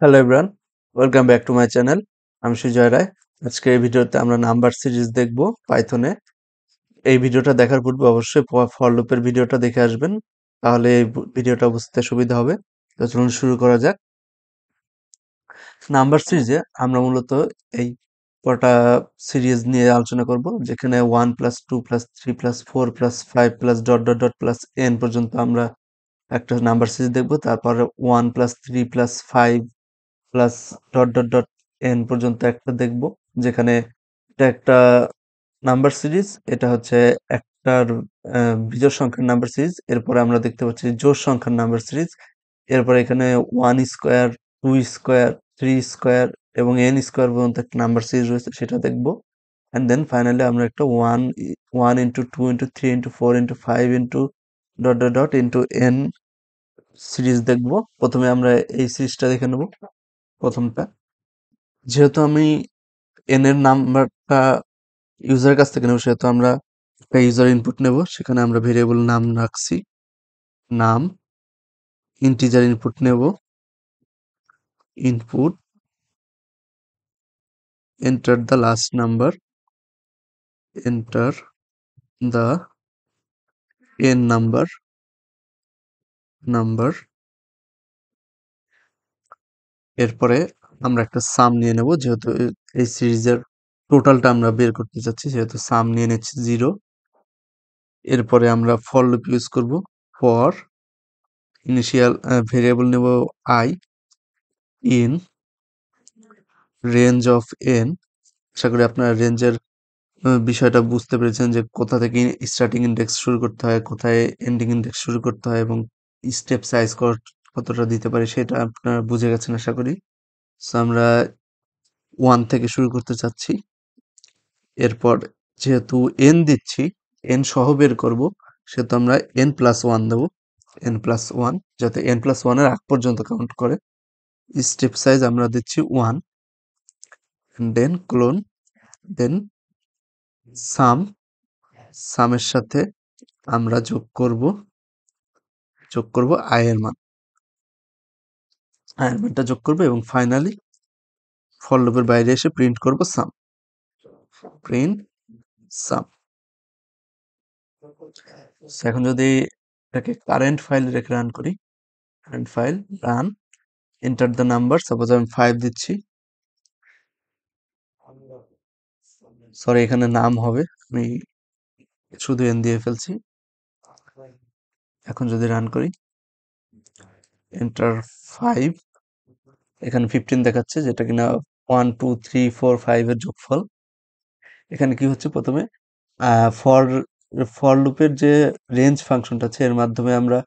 Hello everyone, welcome back to my channel. আমি সুজয় রায়। আজকে এই ভিডিওতে আমরা নাম্বার সিরিজ দেখব পাইথনে। এই ভিডিওটা দেখার পূর্বে অবশ্যই ফর লুপের ভিডিওটা দেখে আসবেন, তাহলে এই ভিডিওটা বুঝতে সুবিধা হবে। তো চলুন শুরু করা যাক। নাম্বার সিরিজে আমরা মূলত এই কটা সিরিজ নিয়ে আলোচনা করব, যেখানে 1+2+3+4+5+... পর্যন্ত আমরা একটা নাম্বার সিরিজ দেখব। তারপরে 1+3+5+... পর্যন্ত একটা দেখব, যেখানে এটা একটা নাম্বার সিরিজ। এটা হচ্ছে একটার বিজোড় সংখ্যার নাম্বার সিরিজ। এরপরে আমরা দেখতে পাচ্ছি জোড় সংখ্যার নাম্বার সিরিজ। এরপরে এখানে 1 স্কোয়ার, 2 স্কোয়ার, 3 স্কোয়ার এবং n স্কোয়ার পর্যন্ত একটা নাম্বার সিরিজ রয়েছে, সেটা দেখব। অ্যান্ড দেন ফাইনালি আমরা একটা 1 1 into 2 into 3 into 4 into series দেখব। প্রথমে আমরা এই সিরিজটা দেখে নেব। প্রথমটা, যেহেতু আমি n এর নাম্বারটা ইউজারের কাছ থেকে নেব, সেহেতু আমরা একটা ইউজার ইনপুট নেব। সেখানে আমরা ভেরিয়েবল নাম রাখছি, নাম। ইন্টিজার ইনপুট নেব, input, enter the last number, enter the n number. এরপরে আমরা একটা সাম নিয়ে নেব, যেহেতু এই সিরিজের টোটালটা আমরা বের করতে চাচ্ছি, সেহেতু সাম নিয়ে নিচ্ছি 0। এরপরে আমরা ফর লুপ ইউজ করব। ফর ইনিশিয়াল ভেরিয়েবল নেব i in range of n। আশা করি আপনারা রেঞ্জের বিষয়টা বুঝতে পেরেছেন, যে কোথা থেকে স্টার্টিং ইন্ডেক্স শুরু করতে হয়, কোথায় এন্ডিং ইন্ডেক্স শুরু করতে হয়, এবং স্টেপ সাইজ কতটা দিতে পারি, সেটা আপনারা বুঝে গেছেন আশা করি। সো আমরা 1 থেকে শুরু করতে চাচ্ছি। এরপর যেহেতু n দিচ্ছি, n সহ বের করব, সেহেতু আমরা n+1 দেবো। n+1, যাতে n+1 এর আগ পর্যন্ত কাউন্ট করে। স্টেপ সাইজ আমরা দিচ্ছি 1, দেন ক্লোন, দেন সামের সাথে আমরা যোগ করব আয়ের মানটা যোগ করব, এবং ফাইনালি ফর লুপের বাইরে এসে প্রিন্ট করব প্রিন্ট সাম। এখন যদি এটাকে কারেন্ট ফাইল রেখে রান করি, current file run, enter the number. Suppose আমি 5 দিচ্ছি, সরি এখানে নাম হবে, আমি শুধু n দিয়ে ফেলছি। এখন যদি রান করি, এন্টার 5, এখানে 15 দেখাচ্ছে, যেটা কিনা 1 2 3 4 5 এর যোগফল। এখানে কি হচ্ছে, প্রথমে ফর ফর লুপের যে রেঞ্জ ফাংশনটা আছে, এর মাধ্যমে আমরা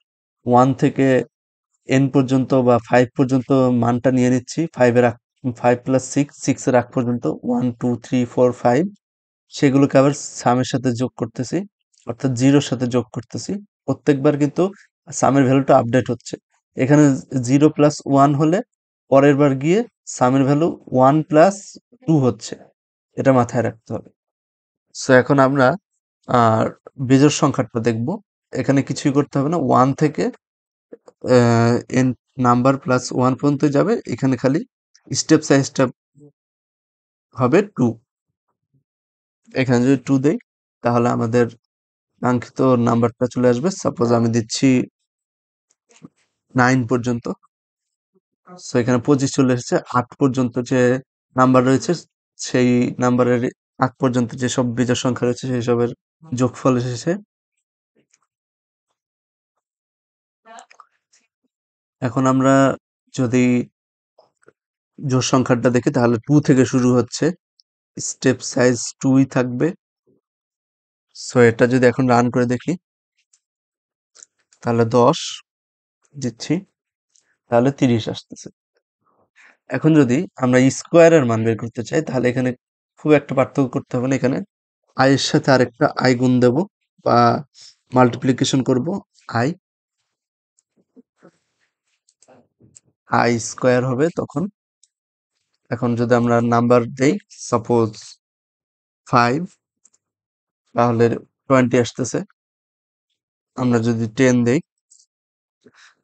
1 থেকে n পর্যন্ত বা 5 পর্যন্ত মানটা নিয়ে নিচ্ছি। 5 + 6 এর আগ পর্যন্ত 1 2 3 4 5, সেগুলোকে আবার সামের সাথে যোগ করতেছি, অর্থাৎ 0-র সাথে যোগ করতেছি। প্রত্যেকবার কিন্তু সামের ভ্যালুটা আপডেট হচ্ছে। এখানে 0+1 হলে পরের বার গিয়ে সামের ভ্যালু 1+2 হচ্ছে, এটা মাথায় রাখতে হবে। সো এখন আমরা আর বিজোড় সংখ্যাটা দেখব। এখানে কিছুই করতে হবে না, 1 থেকে n নাম্বার +1 পর্যন্ত যাবে। এখানে খালি স্টেপ সাইজটা হবে 2। এখানে যদি 2 দেই, তাহলে আমাদের কাঙ্ক্ষিত নাম্বারটা চলে আসবে। সাপোজ আমি দিচ্ছি 9 পর্যন্ত। সো এখানে 25 চলে এসেছে। 8 পর্যন্ত যে নাম্বার রয়েছে, সেই নাম্বারের আগ পর্যন্ত যেসব বিজোড় সংখ্যা রয়েছে, সেই সবের যোগফল এসেছে। এখন আমরা যদি জোড় সংখ্যাটা দেখি, তাহলে 2 থেকে শুরু হচ্ছে, স্টেপ সাইজ 2ই থাকবে। সো এটা যদি এখন রান করে দেখি, তাহলে 10 দিচ্ছি, তাহলে 30 আসতেছে। এখন যদি আমরা স্কোয়ারের মান বের করতে চাই, তাহলে এখানে খুব একটা পার্থক্য করতে হবে না। এখানে i এর সাথে আরেকটা i গুণ দেব, বা মাল্টিপ্লিকেশন করব। i স্কোয়ার হবে তখন। এখন যদি আমরা নাম্বার দেই, সাপোজ 5, তাহলে 20 আসতেছে। আমরা যদি 10 দেই,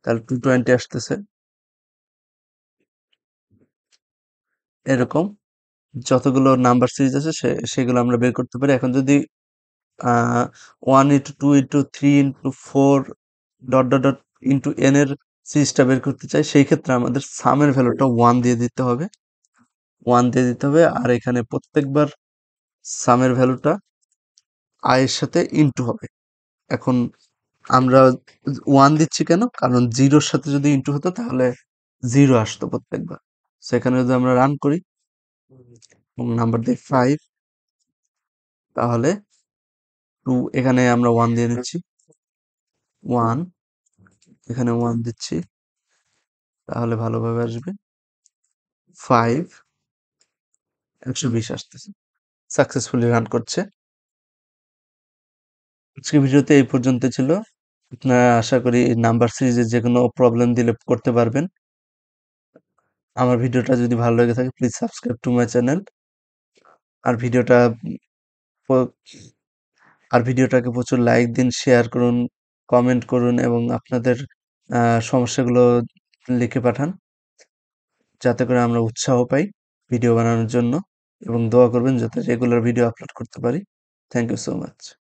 তাহলে 220 আসতেছে। এরকম যতগুলো নাম্বার সিরিজ আছে সেগুলো আমরা বের করতে পারি। এখন যদি 1 into 2 into 3 into 4 dot dot dot into n এর সিরিজটা বের করতে চাই, সেই ক্ষেত্রে আমাদের সামের ভ্যালুটা 1 দিয়ে দিতে হবে। 1 দিয়ে দিতে হবে, আর এখানে প্রত্যেকবার সামের ভ্যালুটা i এর সাথে ইনটু হবে। এখন আমরা 1 দিচ্ছি কেন? কারণ 0 এর সাথে যদি ইনটু হতো তাহলে 0 আসতো প্রত্যেকবার। সো এখানে যদি আমরা রান করি এবং নাম্বার দিই 5, তাহলে 2, এখানে আমরা 1 দিয়ে নিচ্ছি। 1, এখানে 1 দিচ্ছি, তাহলে ভালোভাবে আসবে। 5, 120 আসতেছে। সাকসেসফুলি রান করছে। আজকের ভিডিওতে এই পর্যন্ত ছিল। আপনারা আশা করি নাম্বার সিরিজের যেকোনো প্রবলেম দিলে করতে পারবেন। আমার ভিডিওটা যদি ভালো লেগে থাকে please subscribe to my channel. আর ভিডিওটা প- আর ভিডিওটাকে প্রচুর লাইক দিন, শেয়ার করুন, কমেন্ট করুন এবং আপনাদের সমস্যাগুলো লিখে পাঠান, যাতে করে আমরা উৎসাহ পাই ভিডিও বানানোর জন্য, এবং দোয়া করবেন যাতে রেগুলার ভিডিও আপলোড করতে পারি। Thank you so much.